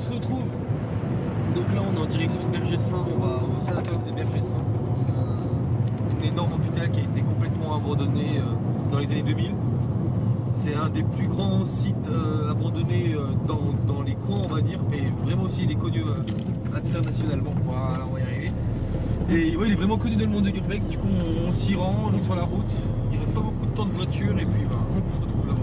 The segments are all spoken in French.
se retrouve. Donc là on est en direction de Bergestein, on va au sanatorium des Bergestein. C'est un énorme hôpital qui a été complètement abandonné dans les années 2000. C'est un des plus grands sites abandonnés dans les coins, on va dire, mais vraiment aussi il est connu internationalement. Voilà, on va y arriver. Et ouais, il est vraiment connu dans le monde de l'urbex, du coup on s'y rend, on est sur la route. Il reste pas beaucoup de temps de voiture et puis on se retrouve là-bas.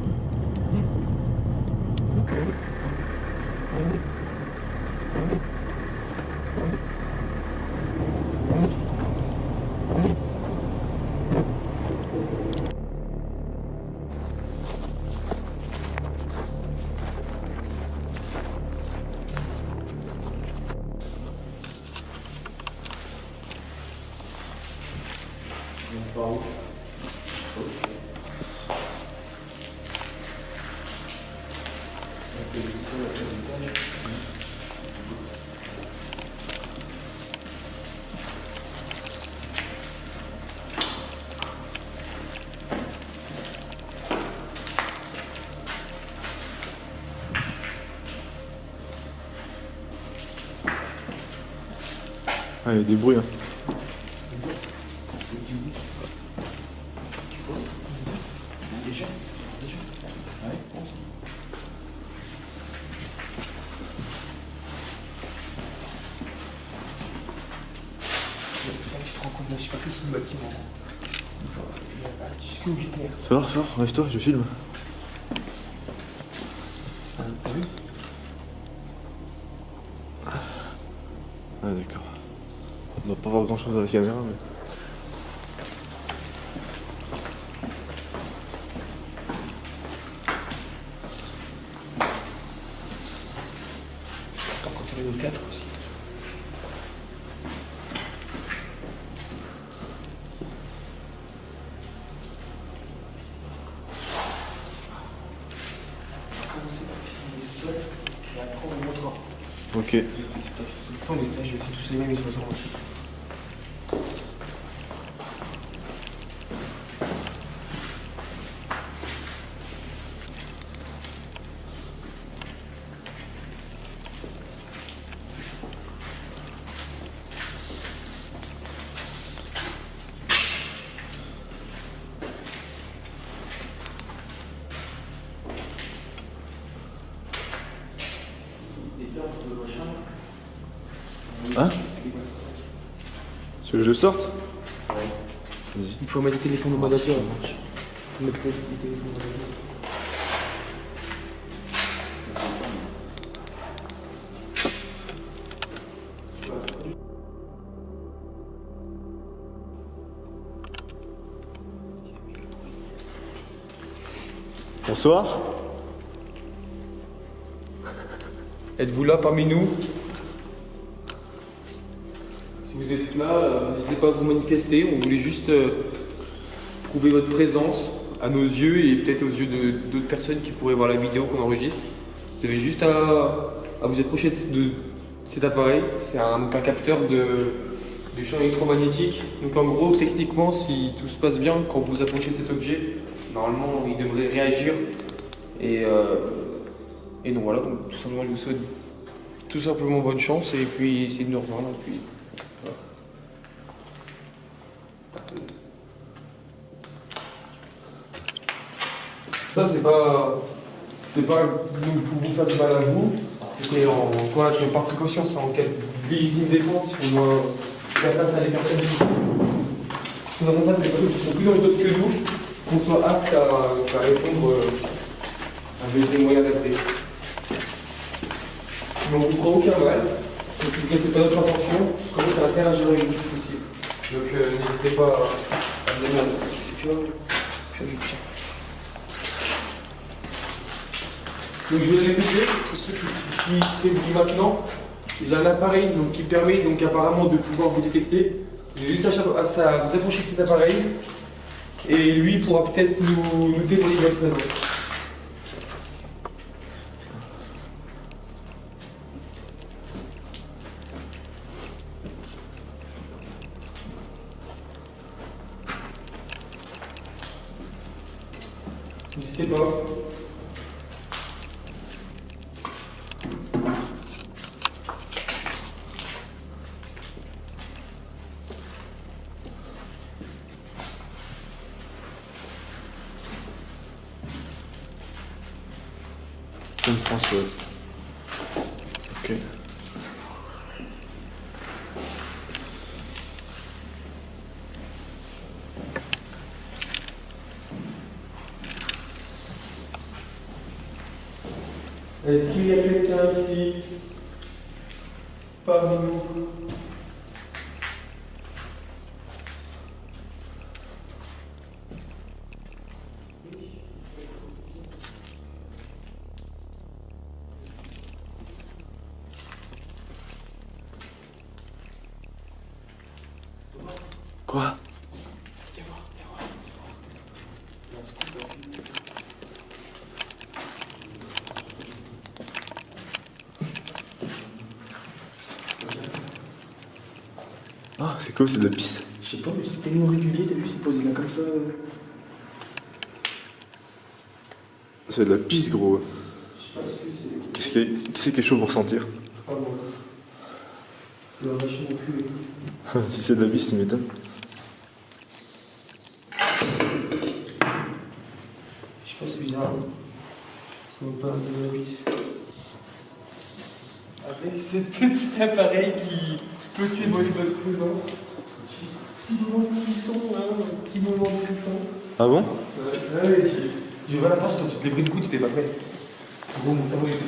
Ah, il y a des bruits. Hein. Tu te rends compte de la superficie du bâtiment. Jusqu'où j'y tenais. Fort, reste-toi, je filme. T'as vu? Ah d'accord. On doit pas voir grand chose dans la caméra mais. Quand on est au théâtre aussi. Commencer par filmer tout seul et après on montrera. Ok. Sans les étages, c'est tous les mêmes, ils se ressemblent aussi. Hein? Tu veux que je sorte? Vas-y. Il faut mettre le téléphone au mode avion. Il faut mettre le téléphone au mode avion. Bonsoir. Êtes-vous là parmi nous? Si vous êtes là, n'hésitez pas à vous manifester. On voulait juste prouver votre présence à nos yeux et peut-être aux yeux d'autres personnes qui pourraient voir la vidéo qu'on enregistre. Vous avez juste à vous approcher de cet appareil. C'est un capteur de champ électromagnétique. Donc en gros, techniquement, si tout se passe bien, quand vous approchez de cet objet, normalement, il devrait réagir. Et donc voilà, donc, tout simplement, je vous souhaite tout simplement bonne chance et puis essayez de nous rejoindre. Et puis, voilà. Ça, c'est pas nous pour vous faire du mal à vous. Voilà, c'est par précaution, c'est en cas de légitime défense. On doit faire face à des personnes qui sont en face des personnes qui sont plus dangereuses que nous, qu'on soit apte à répondre avec des moyens adaptés. Mais on ne vous fera aucun mal. En tout cas, c'est pas notre intention. Comment ça va interagir avec vous si possible. Donc n'hésitez pas à me demander. C'est sûr. Puis je tiens. Donc je vais répéter, pour ceux qui se dit maintenant, j'ai un appareil donc, qui permet donc apparemment de pouvoir vous détecter. J'ai juste à vous approcher de cet appareil et lui pourra peut-être nous témoigner de votre présence. N'hésitez pas. Une Françoise. Ok. Est-ce qu'il y a quelqu'un ici parmi nous? Quoi? Ah, c'est quoi? C'est de la pisse. Je sais pas, mais c'est tellement régulier, t'as vu, c'est posé là comme ça. C'est de la pisse, gros. Je sais pas ce que c'est. Qui c'est qui est chaud pour sentir? Ah bon. Le vachement culé. Si c'est de la pisse, tu m'étonnes. Je sais pas, c'est bizarre. Ça me parle de la vis. Avec cette petit appareil qui peut témoigner de votre présence. Petit moment de frisson, hein, petit moment de frisson. Ah bon? Ouais, j'ai ouvert la porte, toi, tu te l'es pris de coup, tu t'es pas prêt. Bon, mon cerveau est prêt.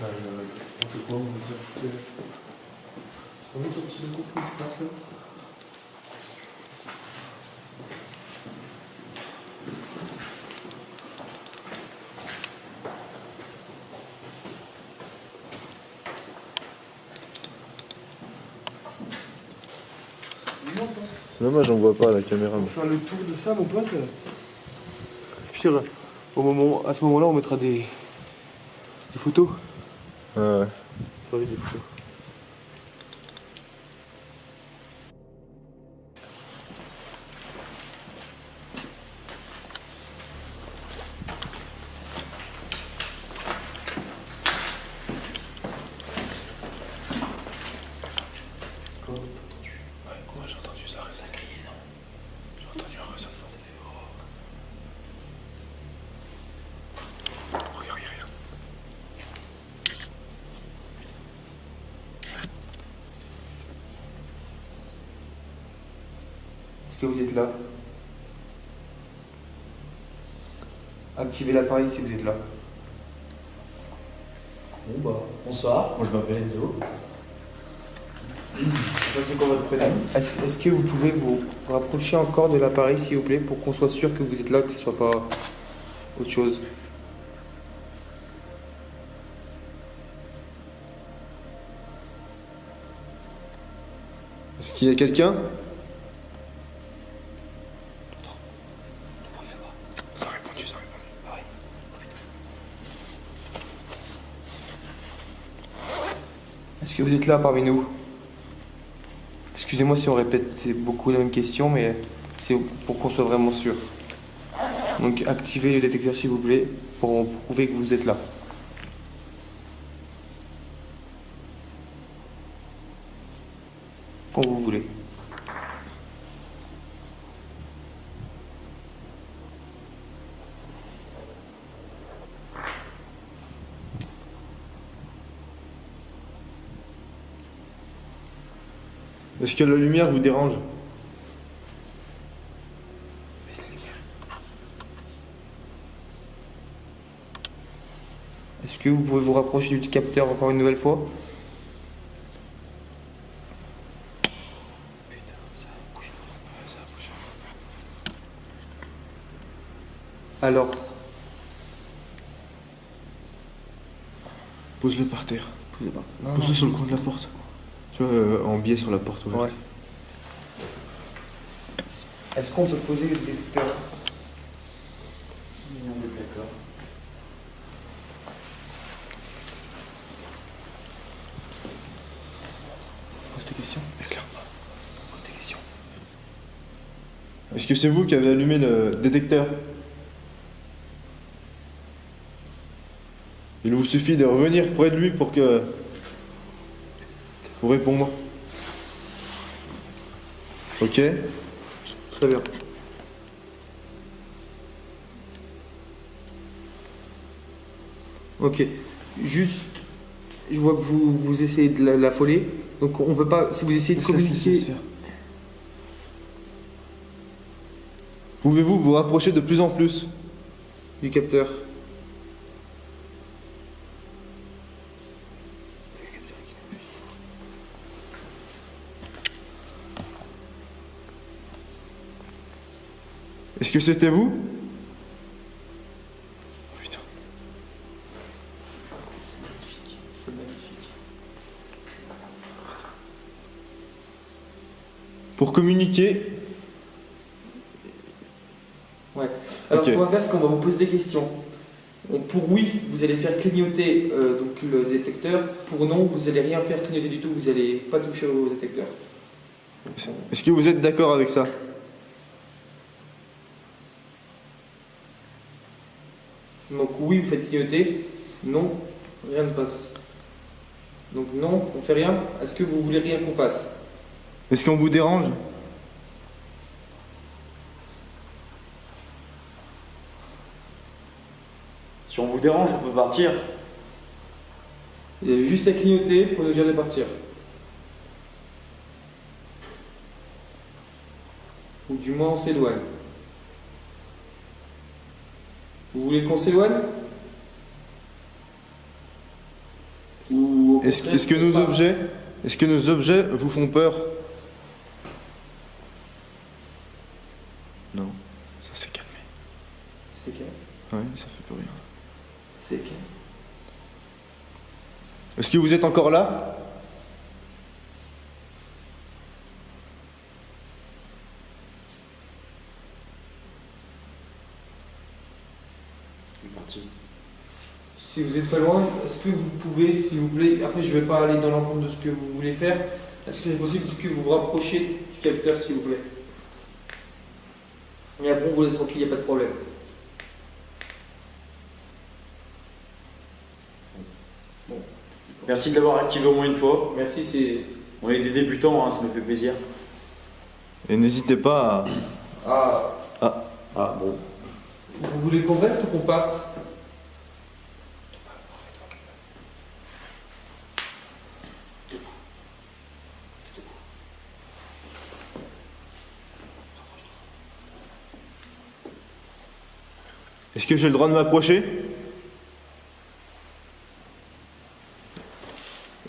On fait quoi? On va dire. On met ton petit logo, faut que tu passes là. C'est bien ça. Non, moi j'en vois pas à la caméra. On Mais... va faire le tour de ça, mon pote. Puis à ce moment-là, on mettra des photos. Ah ouais. Pas des photos. Quoi, j'ai entendu ça? Ça criait, non? J'ai entendu un ressonnement, ça fait oh. Regarde, regarde. Est-ce que vous êtes là? Activez l'appareil si vous êtes là. Bon bah, bonsoir, moi je m'appelle Enzo. C'est quoi votre prénom? Est-ce que vous pouvez vous rapprocher encore de l'appareil s'il vous plaît pour qu'on soit sûr que vous êtes là, que ce soit pas autre chose? Est-ce qu'il y a quelqu'un? Ça a répondu, ça a répondu. Ah ouais. Est-ce que vous êtes là parmi nous? Excusez-moi si on répète beaucoup la même question, mais c'est pour qu'on soit vraiment sûr. Donc activez le détecteur s'il vous plaît pour prouver que vous êtes là. Quand vous voulez. Est-ce que la lumière vous dérange? Est-ce que vous pouvez vous rapprocher du capteur encore une nouvelle fois? Putain, ça a bougé. Ouais, ça a bougé. Alors, Pose-le par terre. Non, Pose-le sur le coin de la porte. Tu vois, en biais sur la porte ouverte. Ouais. Est-ce qu'on peut poser le détecteur? On est d'accord. Pose tes questions. Éclaire pas. Pose tes questions. Est-ce que c'est vous qui avez allumé le détecteur? Il vous suffit de revenir près de lui pour répondre. Ok? Très bien. Ok. Juste, je vois que vous essayez de l'affoler. Donc on peut pas. Si vous essayez de communiquer. Pouvez-vous vous rapprocher de plus en plus? Du capteur. Est-ce que c'était vous? Putain. C'est magnifique. Pour communiquer. Ouais. Alors Ok. ce qu'on va faire, c'est qu'on va vous poser des questions. Pour oui, vous allez faire clignoter donc le détecteur. Pour non, vous allez rien faire clignoter du tout. Vous allez pas toucher au détecteur. Est-ce que vous êtes d'accord avec ça? Donc oui, vous faites clignoter. Non, rien ne passe. Donc non, on fait rien. Est-ce que vous voulez rien qu'on fasse? Est-ce qu'on vous dérange? Si on vous dérange, on peut partir. Il y a juste à clignoter pour nous dire de partir. Ou du moins on s'éloigne. Vous voulez qu'on s'éloigne? Ou au Est-ce contraire, que nos pas objets, est-ce que nos objets vous font peur? Non, ça s'est calmé. C'est calme. Ouais, ça fait plus rien. C'est calme. Est-ce que vous êtes encore là? Il est parti. Si vous n'êtes pas loin, est-ce que vous pouvez, s'il vous plaît, après je ne vais pas aller dans l'encontre de ce que vous voulez faire, est-ce que c'est possible que vous vous rapprochiez du capteur, s'il vous plaît? Et après on vous laisse tranquille, il n'y a pas de problème. Merci de l'avoir activé au moins une fois. Merci, c'est... On est des débutants, hein, ça nous fait plaisir. Et n'hésitez pas à... Ah, Ah bon. vous voulez qu'on reste ou qu'on parte? Est-ce que j'ai le droit de m'approcher?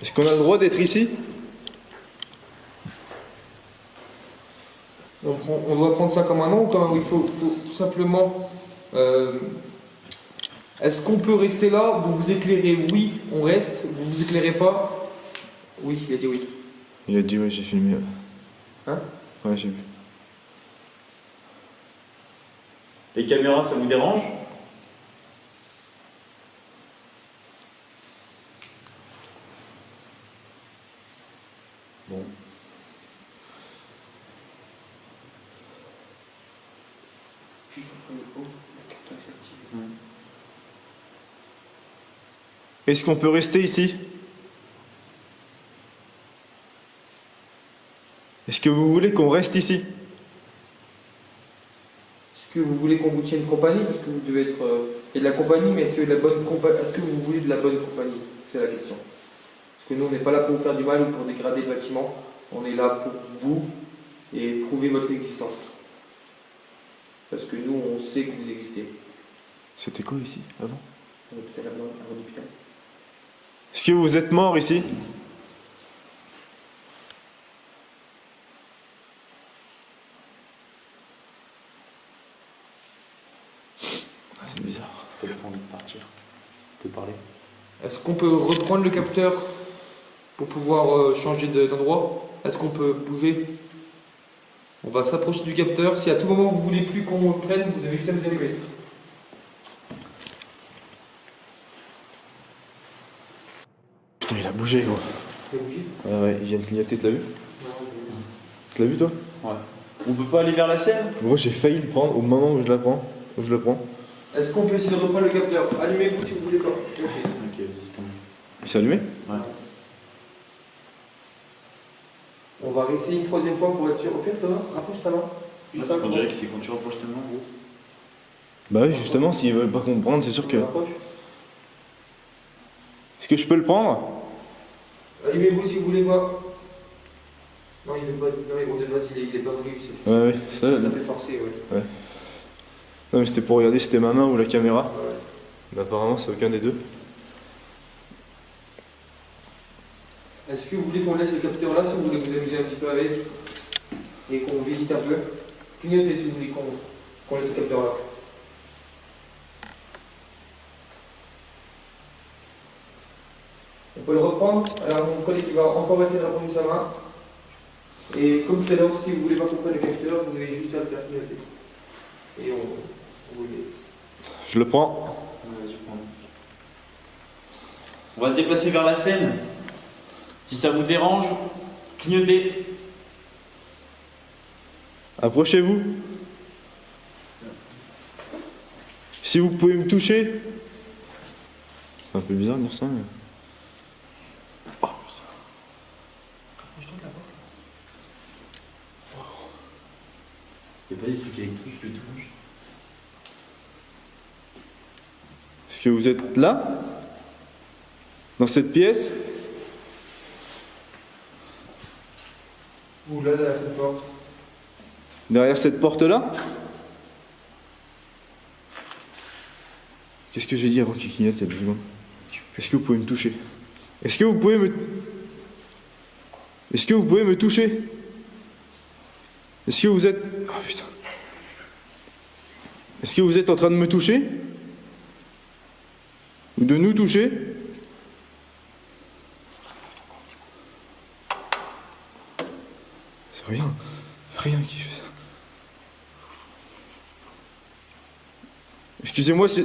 Est-ce qu'on a le droit d'être ici? On doit prendre ça comme un non ou quand il faut tout simplement... est-ce qu'on peut rester là? Vous vous éclairez? Oui, on reste. Vous vous éclairez pas? Oui, il a dit oui. Il a dit ouais, j'ai filmé. Hein? Ouais, j'ai vu. Les caméras, ça vous dérange? Bon. Juste après le pot, le capteur s'active. Est-ce qu'on peut rester ici? Est-ce que vous voulez qu'on reste ici? Est-ce que vous voulez qu'on vous tienne compagnie? Parce que vous devez être... il y a de la compagnie, mais est-ce que, est-ce que vous voulez de la bonne compagnie? C'est la question. Parce que nous, on n'est pas là pour vous faire du mal ou pour dégrader le bâtiment. On est là pour vous et prouver votre existence. Parce que nous, on sait que vous existez. C'était quoi ici, avant? Un hôpital là-bas, un hôpital. Est-ce que vous êtes mort ici? C'est bizarre. T'as pas envie de partir, de parler. Est-ce qu'on peut reprendre le capteur pour pouvoir changer d'endroit? Est-ce qu'on peut bouger? On va s'approcher du capteur. Si à tout moment vous voulez plus qu'on le prenne, vous avez juste à vous allumer. Putain, il a bougé, gros. Il a bougé? Ouais, il vient de clignoter, tu l'as vu? Tu l'as vu, toi? Ouais. On peut pas aller vers la scène? Gros, j'ai failli le prendre au moment où je la prends. Où je le prends. Est-ce qu'on peut essayer de reprendre le capteur? Allumez-vous si vous voulez pas. Ok. Ok, vas-y, c'est tombé. Il s'est allumé? Ouais. On va réessayer une troisième fois pour être sûr. Ok, Thomas, rapproche ta main. Juste On dirait que c'est quand tu rapproches ta main, gros. Bah oui, justement, s'ils veulent pas comprendre, c'est sûr que. Rapproche. Est-ce que je peux le prendre? Allumez-vous si vous voulez pas. Non, il veut pas. Non, mais gros, de base, il est pas voulu. Ouais, ouais. Ça fait forcer, ouais. Non, mais c'était pour regarder si c'était ma main ou la caméra. Ouais. Mais apparemment, c'est aucun des deux. Est-ce que vous voulez qu'on laisse le capteur là, si vous voulez vous amuser un petit peu avec et qu'on visite un peu? Clignotez si vous voulez qu'on laisse le capteur là. On peut le reprendre. Alors mon collègue il va encore essayer de rapprocher sa main. Et comme tout à l'heure, si vous voulez pas qu'on prenne le capteur, vous avez juste à le faire clignoter. Et on vous laisse. Je le prends. Vas-y, prends. On va se déplacer vers la scène. Si ça vous dérange, clignotez. Approchez-vous. Si vous pouvez me toucher. C'est un peu bizarre de dire ça, mais. Il n'y a pas des trucs électriques, je le touche. Est-ce que vous êtes là? Dans cette pièce? Ou là, derrière cette porte. Derrière cette porte-là? Qu'est-ce que j'ai dit avant qu'il clignote il y a 2 secondes? Est-ce que vous pouvez me toucher? Est-ce que vous pouvez me... Est-ce que vous pouvez me toucher? Est-ce que vous êtes... Oh putain. Est-ce que vous êtes en train de me toucher? Ou de nous toucher? C'est rien. Rien qui fait ça. Excusez-moi, c'est...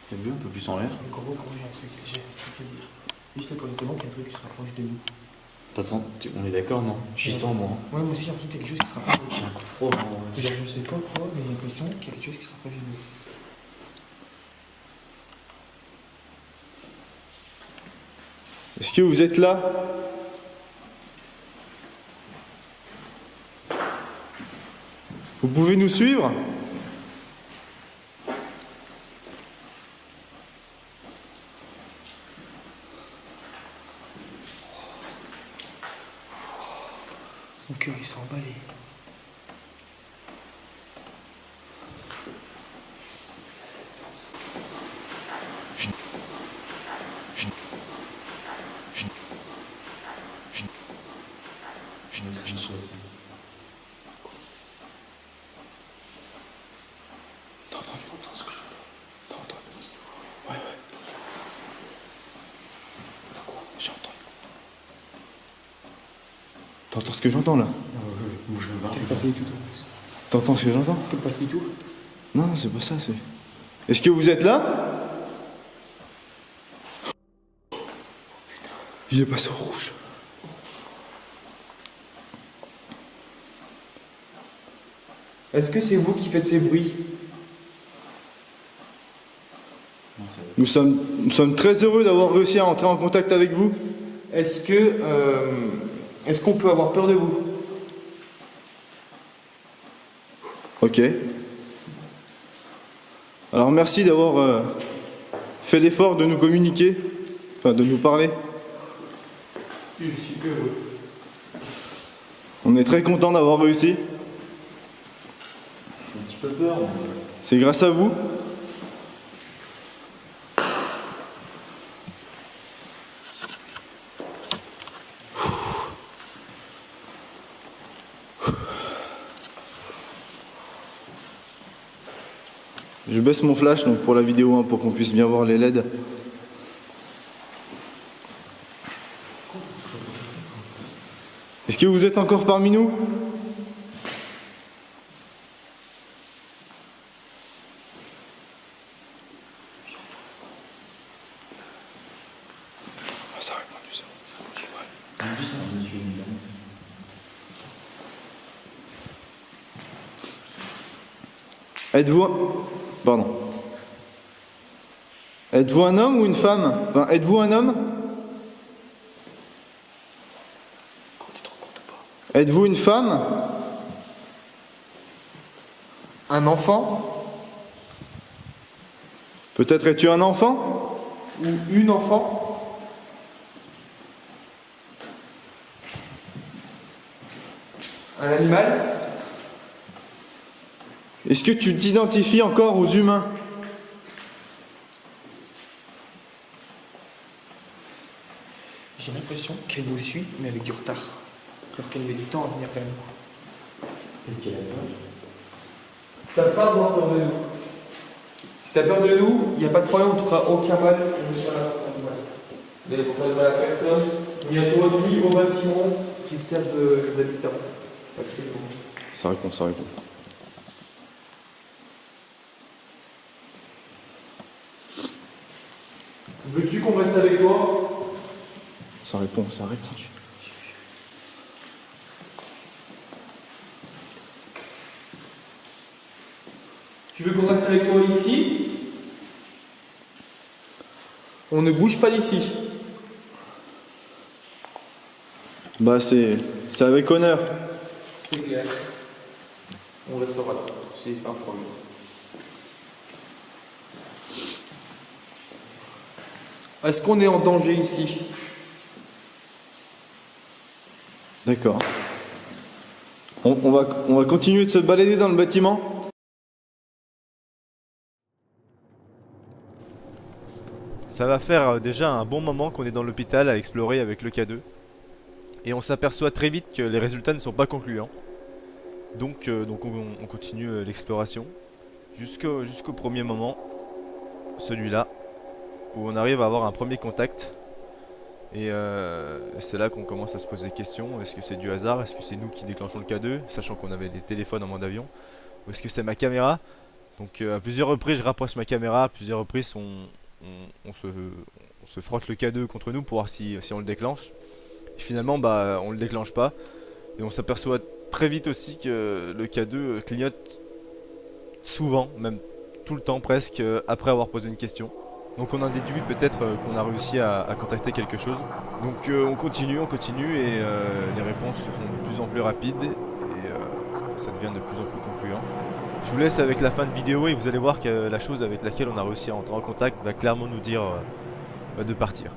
T'as vu un peu plus en l'air? Gros, j'ai un truc à dire. Juste pour les comment qu'il y a un truc qui se rapproche de nous. Attends, on est d'accord, non? Je suis sans moi. Ouais, moi aussi j'ai l'impression qu'il y a quelque chose qui se rapproche de nous. J'ai un coup de froid. Genre, je sais pas quoi, mais j'ai l'impression qu'il y a quelque chose qui se rapproche de nous. Est-ce que vous êtes là? Vous pouvez nous suivre? Mon cœur il s'est emballé. T'entends ce que j'entends? T'entends? Ouais, ouais. J'entends. T'entends ce que j'entends là? T'entends ce que j'entends? T'es pas du tout. Non, c'est pas ça, c'est... Est-ce que vous êtes là? Il est passé au rouge. Est-ce que c'est vous qui faites ces bruits? Nous sommes très heureux d'avoir réussi à entrer en contact avec vous. Est-ce qu'on peut avoir peur de vous? Ok. Alors merci d'avoir fait l'effort de nous communiquer, enfin de nous parler. Il est super heureux. On est très content d'avoir réussi. J'ai un petit peu peur. C'est grâce à vous. Je baisse mon flash donc pour la vidéo pour qu'on puisse bien voir les LED. Est-ce que vous êtes encore parmi nous? Ça a répondu, ça. Pardon. Êtes-vous un homme ou une femme? Enfin, êtes-vous un homme? Êtes-vous une femme? Un enfant Peut-être es-tu un enfant? ou une enfant? Un animal? Est-ce que tu t'identifies encore aux humains? J'ai l'impression qu'elle nous suit, mais avec du retard. Alors qu'elle met du temps à venir vers nous. T'as pas à avoir peur de nous. Si t'as peur de nous, il n'y a pas de problème, on te fera aucun mal. On ne fera pas de mal. Mais pour faire de mal à personne, bientôt ni au bâtiment qui te servent d'habitant. Ça répond, ça répond. Veux-tu qu'on reste avec toi? Ça répond, ça répond. Tu veux qu'on reste avec toi ici? On ne bouge pas d'ici. Bah c'est avec honneur. C'est clair. On restera là. C'est pas un problème. Est-ce qu'on est en danger ici? D'accord. On va continuer de se balader dans le bâtiment. Ça va faire déjà un bon moment qu'on est dans l'hôpital à explorer avec le K2. Et on s'aperçoit très vite que les résultats ne sont pas concluants. Donc on continue l'exploration jusqu'au premier moment, celui-là, où on arrive à avoir un premier contact. Et c'est là qu'on commence à se poser des questions. Est-ce que c'est du hasard? Est-ce que c'est nous qui déclenchons le K2, sachant qu'on avait des téléphones en mode avion? Ou est-ce que c'est ma caméra? Donc à plusieurs reprises je rapproche ma caméra, à plusieurs reprises on se frotte le K2 contre nous pour voir si on le déclenche. Et finalement bah on le déclenche pas. Et on s'aperçoit très vite aussi que le K2 clignote souvent, même tout le temps presque, après avoir posé une question. Donc on a déduit peut-être qu'on a réussi à contacter quelque chose. Donc on continue et les réponses se font de plus en plus rapides et ça devient de plus en plus concluant. Je vous laisse avec la fin de vidéo et vous allez voir que la chose avec laquelle on a réussi à entrer en contact va clairement nous dire de partir.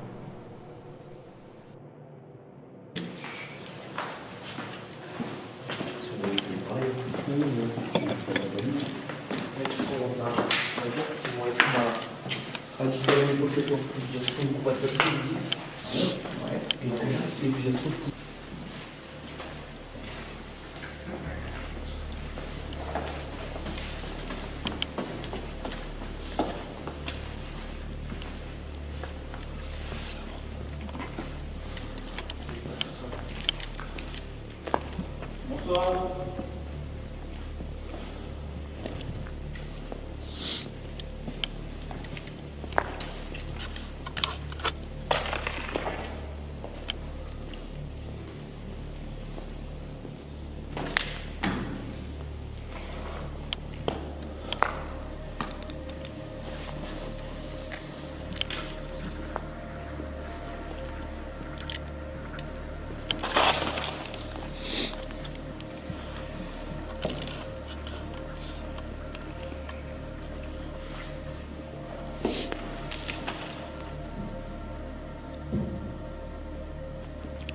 Bonsoir.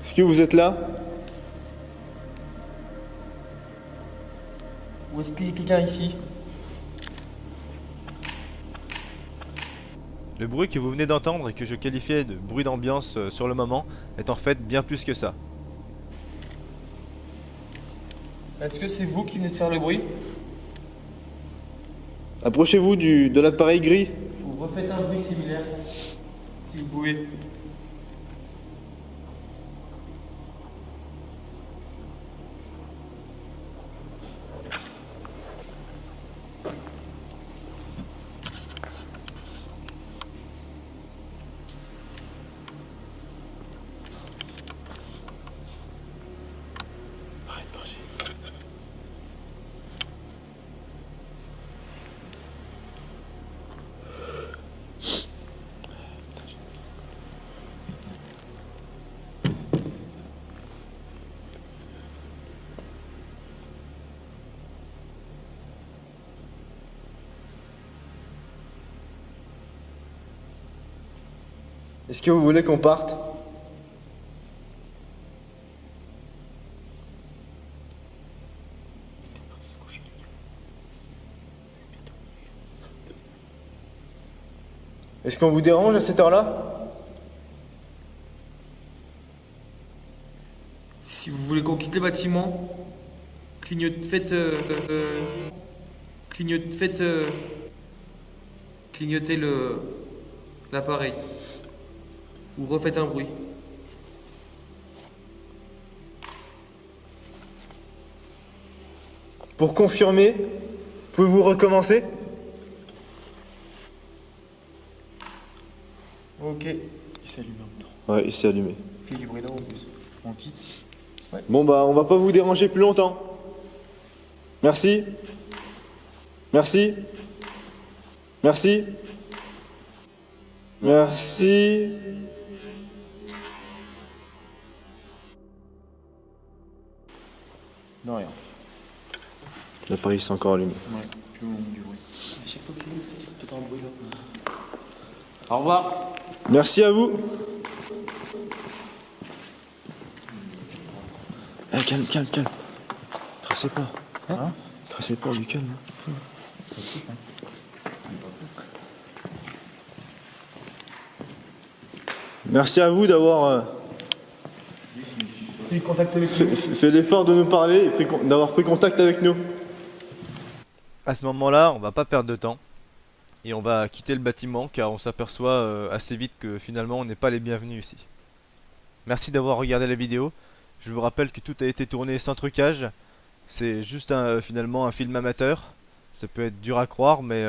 Est-ce que vous êtes là? Ou est-ce qu'il y a quelqu'un ici? Le bruit que vous venez d'entendre et que je qualifiais de bruit d'ambiance sur le moment est en fait bien plus que ça. Est-ce que c'est vous qui venez de faire le bruit? Approchez-vous de l'appareil gris. Vous refaites un bruit similaire, si vous pouvez. Arrête, Bargy. Est-ce que vous voulez qu'on parte? Est-ce qu'on vous dérange à cette heure-là? Si vous voulez qu'on quitte le bâtiment, clignotez l'appareil. Ou refaites un bruit. Pour confirmer, pouvez-vous recommencer? Ok. Il s'allume en même temps. Ouais, il s'est allumé. Il fait du bruit là en plus. On quitte. Bon bah, on va pas vous déranger plus longtemps. Merci. Merci. Merci. Merci. Non, rien. L'appareil s'est encore allumé. Ouais, plus long du bruit. À chaque fois qu'il y a un bruit là. Au revoir. Merci à vous. Eh, calme, calme, calme. Tracez pas. Hein? Tracez pas, du calme. Merci à vous d'avoir Pris contact avec nous. fait l'effort de nous parler et d'avoir pris contact avec nous. À ce moment-là, on va pas perdre de temps et on va quitter le bâtiment car on s'aperçoit assez vite que finalement on n'est pas les bienvenus ici. Merci d'avoir regardé la vidéo. Je vous rappelle que tout a été tourné sans trucage. C'est juste finalement un film amateur. Ça peut être dur à croire mais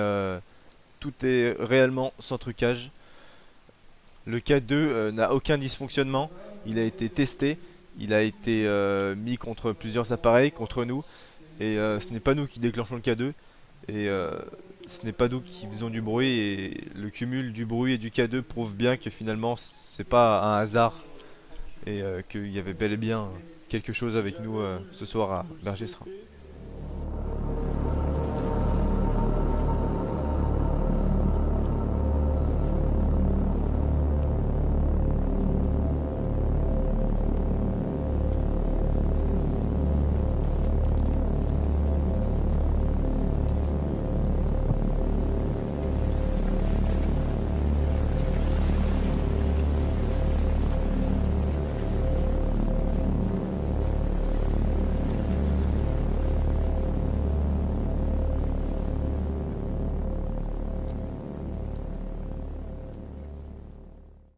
tout est réellement sans trucage. Le K2 n'a aucun dysfonctionnement. Il a été testé. Il a été mis contre plusieurs appareils, contre nous. Et ce n'est pas nous qui déclenchons le K2. Et ce n'est pas nous qui faisons du bruit. Et le cumul du bruit et du K2 prouve bien que finalement c'est pas un hasard. Et qu'il y avait bel et bien quelque chose avec nous ce soir à Bergessrin.